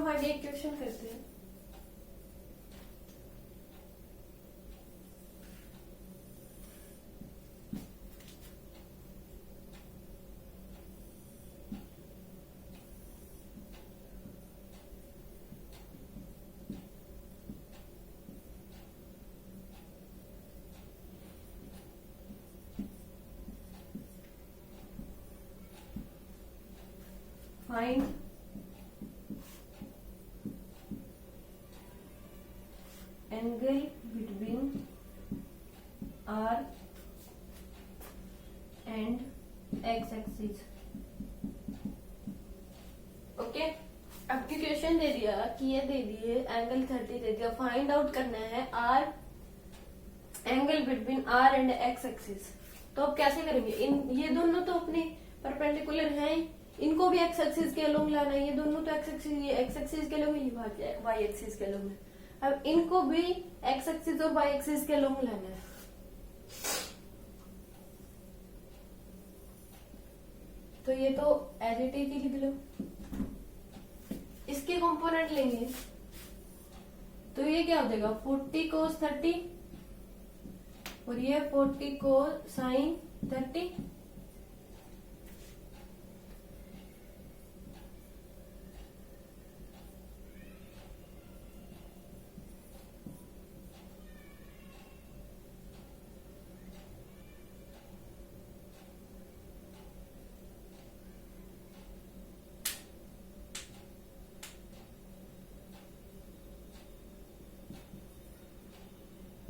आगे एक क्वेश्चन करते हैं। Find angle between R and X axis. Okay, आपकी क्वेश्चन दे दिया कि ये दे दिए एंगल 30 दे दिया, फाइंड आउट करना है R angle between R and X axis. तो अब कैसे करेंगे? ये दोनों तो अपने परपेंडिकुलर हैं, इनको भी एक्स एक्सिस के अलोंग लाना है। ये दोनों तो एक्स एक्सिस, ये एक्स एक्सिस के अलोंग, ये वाई एक्सिस के अलोंग है। अब इनको भी एक्स एक्सिस और वाई एक्सिस के अलोंग लाना है। तो ये तो एज इट इज ही लिख लो। इसके कंपोनेंट लेंगे तो ये क्या हो जाएगा? 40 cos 30 और ये 40 cos sin 30।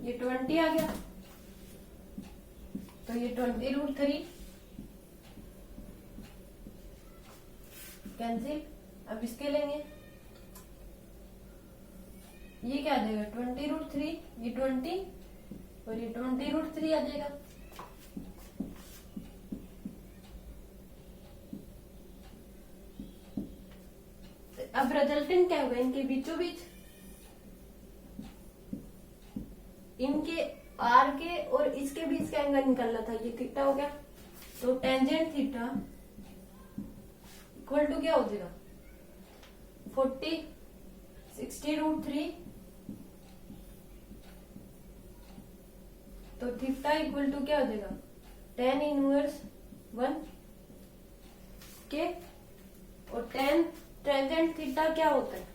ये 20 आ गया, तो ये 20√3 कैंसिल। अब इसके लेंगे, ये क्या आ जाएगा? 20√3, ये 20 और ये 20√3 आ जाएगा। अब रिजल्टेंट क्या होगा? इनके बीचों बीच, इनके आर के और इसके बीच का एंगल निकालना था, ये थीटा हो गया। तो टेंजेंट थीटा इक्वल टू क्या हो जाएगा? 40 60√3। तो थीटा इक्वल टू क्या हो जाएगा? tan इनवर्स 1 के। और टेंजेंट थीटा क्या होता है?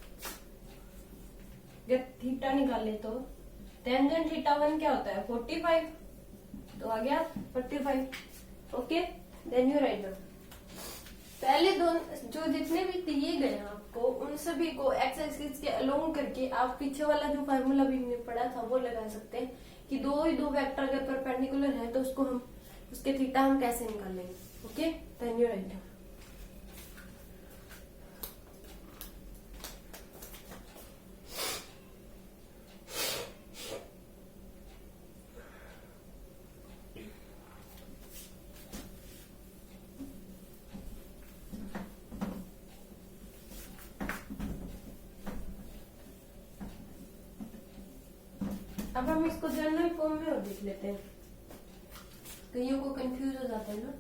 जब थीटा निकाले तो टेंजेंट थीटा 1 क्या होता है? 45। तो आ गया 45। Okay, then you write down. पहले जो जितने भी दिए गए हैं आपको, उन सभी को एक्स एक्सिस के अलोंग करके आप पीछे वाला जो फार्मूला भी हमने पढ़ा था वो लगा सकते हैं कि दो ही दो वेक्टर अगर परपेंडिकुलर है तो उसको हम उसके थीटा हम कैसे निकालेंगे। Okay, then you write down. अब हम इसको जनरल फॉर्म में और लिख लेते हैं, कईयों को कंफ्यूज हो जाता है ना।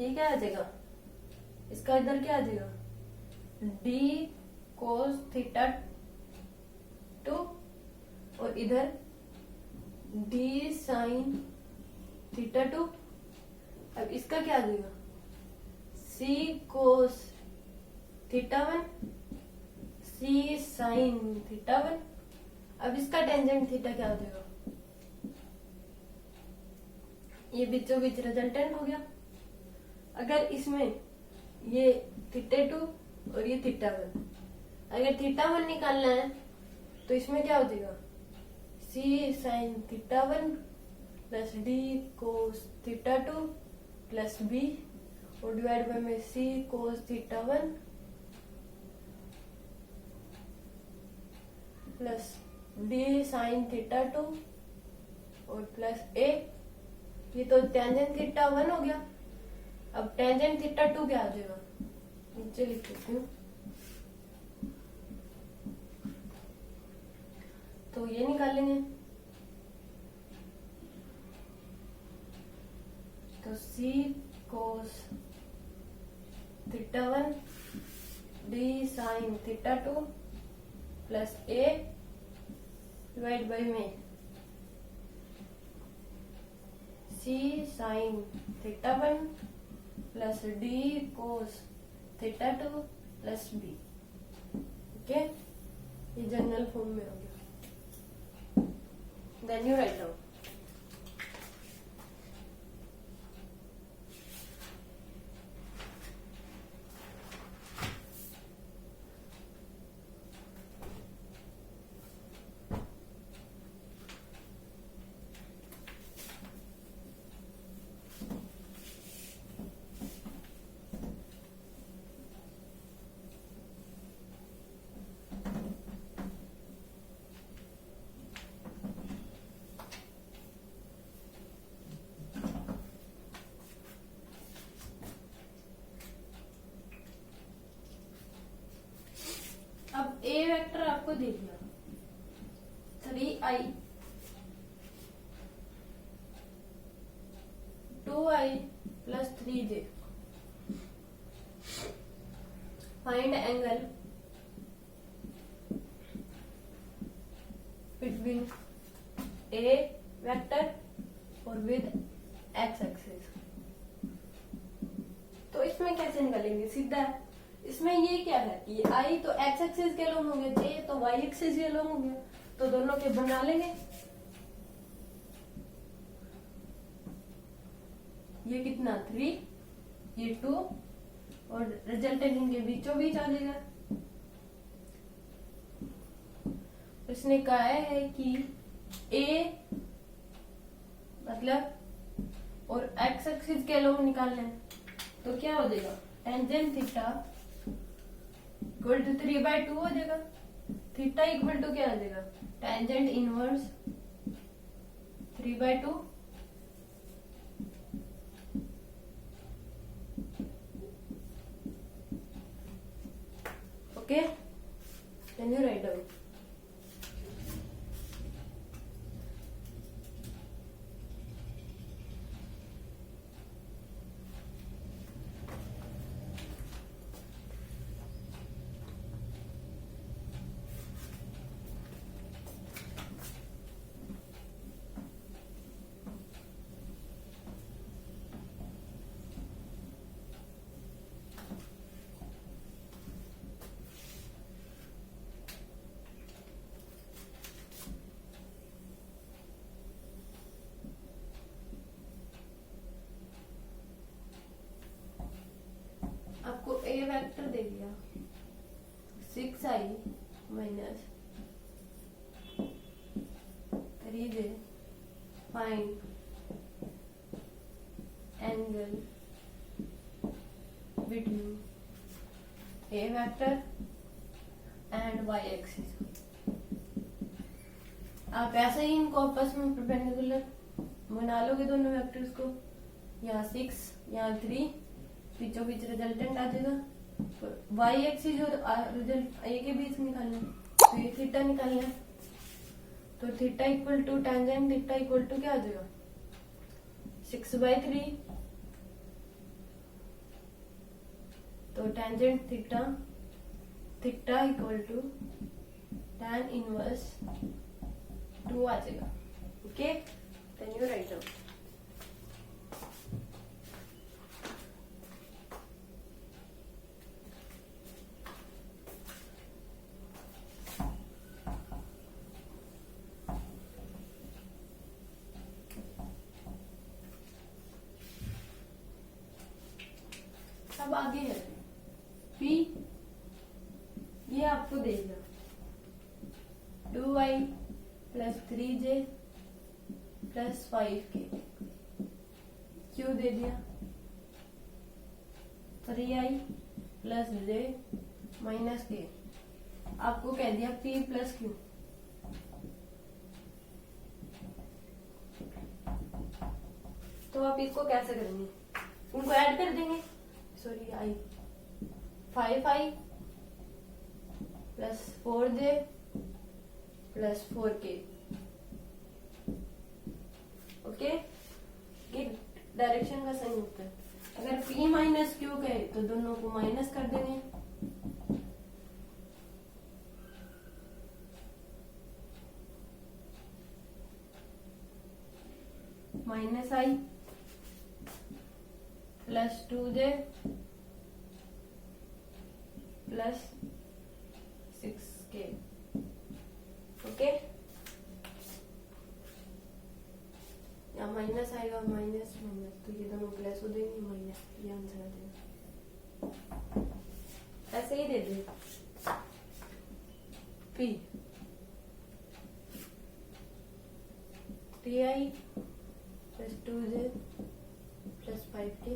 ये क्या आ जाएगा? इसका इधर क्या आ जाएगा? d cos थीटा 2 और इधर d sin थीटा 2। अब इसका क्या आ जाएगा? c cos theta 1 c sin theta 1। अब इसका टेंजेंट थीटा क्या हो जाएगा? ये बीचों बीच रिजल्टेंट हो गया। अगर इसमें ये थीटा 2 और ये थीटा 1, अगर थीटा 1 निकालना है तो इसमें क्या हो जाएगा? c sin theta 1 plus d cos theta 2 plus b और डिवाइड बाय में c cos theta 1 plus d sin theta 2 और प्लस a ये तो टेंजेंट थीटा 1 हो गया। अब टेंजेंट थीटा 2 क्या आ जाएगा, नीचे लिख देती हूँ। तो ये निकालेंगे, तो c cos theta 1 d sin theta 2 plus a divide by में c sin theta 1 plus d cos theta 2 plus b। Okay, ये जनरल फॉर्म में हो गया। Then you write down. अब ए वेक्टर आपको दे दिया 3i 2i plus 3j। Find angle between A vector और विद एक्स एक्सिस। तो इसमें कैसे निकालेंगे, सीधा इसमें ये क्या है, ये आई तो एक्स एक्सिस के लोग होंगे, जे तो वाई एक्सिस के लोग होंगे, तो दोनों के बना लेंगे। ये कितना 3, ये 2 और रिजल्टेंट इनके बीचों बीच आ जाएगा। इसने कहा है कि ए मतलब और एक्स एक्सिस के लोग निकालने हैं, तो क्या हो जाएगा टेंजेंट थीटा इक्वल टू 3/2 हो जाएगा। थीटा इक्वल टू क्या आ जाएगा, tangent inverse 3/2। Okay, can you write down. आपको ए वेक्टर दे दिया 6i minus 3j। Find angle between A vector and Y axis. आप ऐसे ही इनको आपस में परपेंडिकुलर बना लोगे दोनों वेक्टर्स को। यहाँ 6 यहाँ 3, बीचों बीच रिजल्टेंट आ जाएगा। तो वाई एक्सिस और रिजल्ट ए के बीच निकालना, तो ये थीटा निकालना। तो theta equal to tangent theta equal to क्या आ जाएगा 6/3। तो tangent theta theta equal to tan inverse 2 आ जाएगा। Okay, then you write down. अब आगे है P, ये आपको देगा 2i plus 3j plus 5k। Q दे दिया 3i plus j minus k। आपको कह दिया P प्लस Q। तो आप इसको कैसे करेंगे, उनको ऐड कर देंगे, sorry I 5i plus 4j plus 4k। Okay, ये डायरेक्शन का सही होता है। अगर p माइनस क्यू कहे तो दोनों को माइनस कर देंगे, minus i plus 2j plus 6k। Okay, या माइनस आएगा, माइनस माइनस तो ये दोनों प्लस हो देंगे, माइनस, ये आंसर आ जाएगा। ऐसे ही दे दे p 3i plus 2j plus 5k,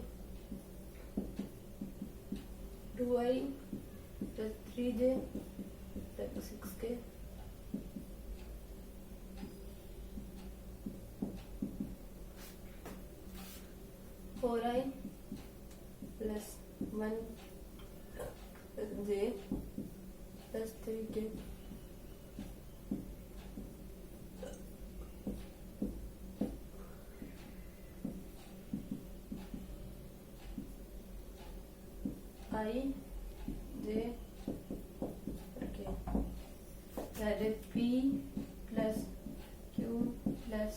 2i plus 3j plus 6k, 4i plus 1j plus 3k, I J k, that is P plus Q plus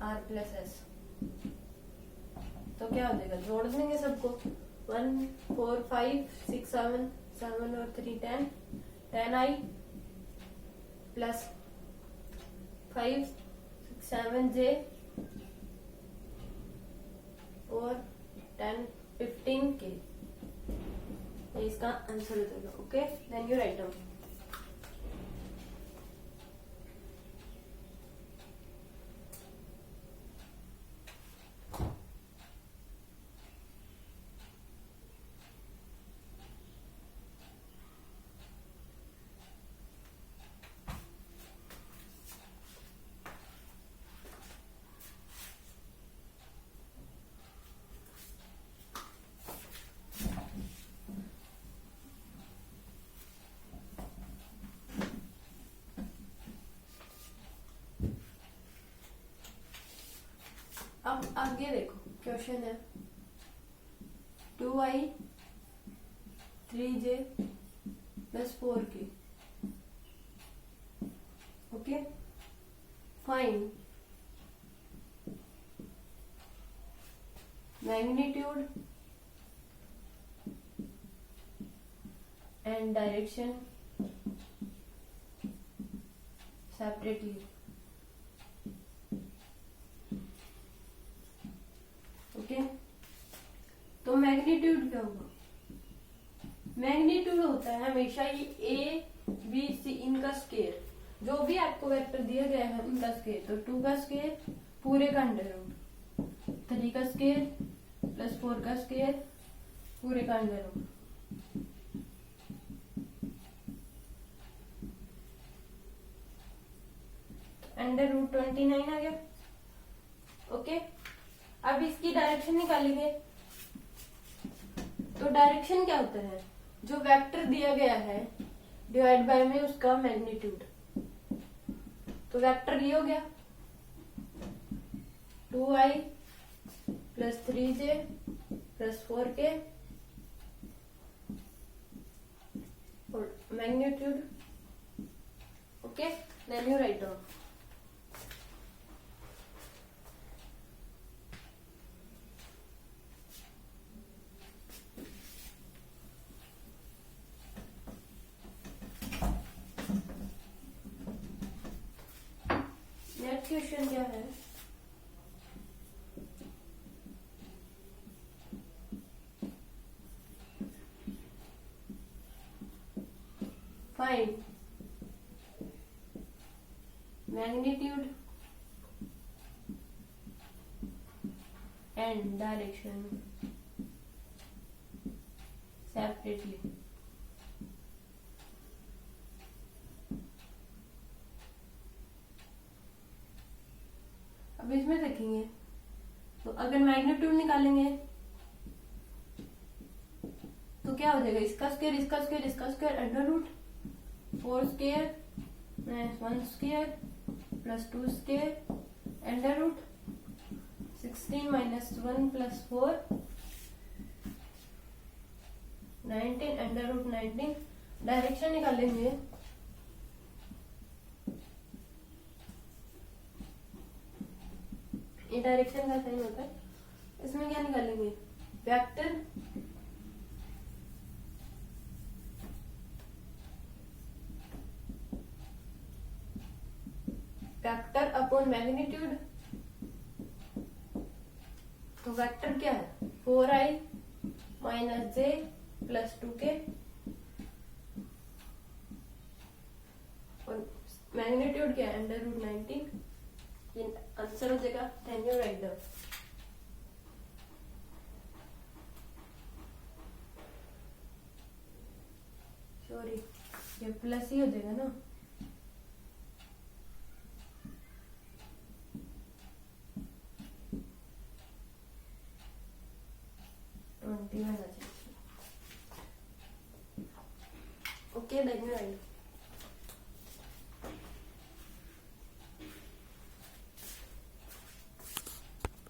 R plus S। तो क्या हो जाएगा, जोड़ देंगे सबको, 1 4 5 6 7 7 और 3 10, 10i प्लस 5 6 7j और 10 15k, ये इसका आंसर हो जाएगा। Okay, then you write down. अब आगे देखो, क्वेश्चन है 2i 3j plus 4k। Okay, find magnitude and direction separately. Okay, तो मैग्नीट्यूड क्या होगा, मैग्नीट्यूड होता है हमेशा ये ए बी सी इनका स्केयर, जो भी आपको वेक्टर दिया गया है उनका स्केयर। तो 2 का स्केयर पूरे का अंडर रूट, 3 का स्केयर प्लस 4 का स्केयर पूरे का अंडर रूट। अंडर रूट 29 आ गया। ओके, अब इसकी डायरेक्शन निकालेंगे। तो डायरेक्शन क्या होता है, जो वेक्टर दिया गया है डिवाइड बाय में उसका मैग्नीट्यूड। तो वेक्टर ये हो गया 2i plus 3j plus 4k और magnitude. Okay, then you write down. Next question क्या है, find magnitude and direction separately. अब इसमें देखेंगे तो अगर मैग्नीट्यूड निकालेंगे तो क्या हो जाएगा, इसका स्क्वायर इसका स्क्वायर इसका square under root 4 square minus 1 square plus 2 square under root 16 minus 1 plus 4 19 under root 19। Direction निकालेंगे ये डायरेक्शन का साइन होता है, इसमें क्या निकालेंगे वेक्टर वेक्टर अपॉन मैग्नीट्यूड। तो वेक्टर क्या है 4i minus j plus 2k और मैग्नीट्यूड क्या है अंडर रूट 19। ये आंसर हो जाएगा। Can you right the sorry ये प्लस ही हो जाएगा ना, ओके देन राइट।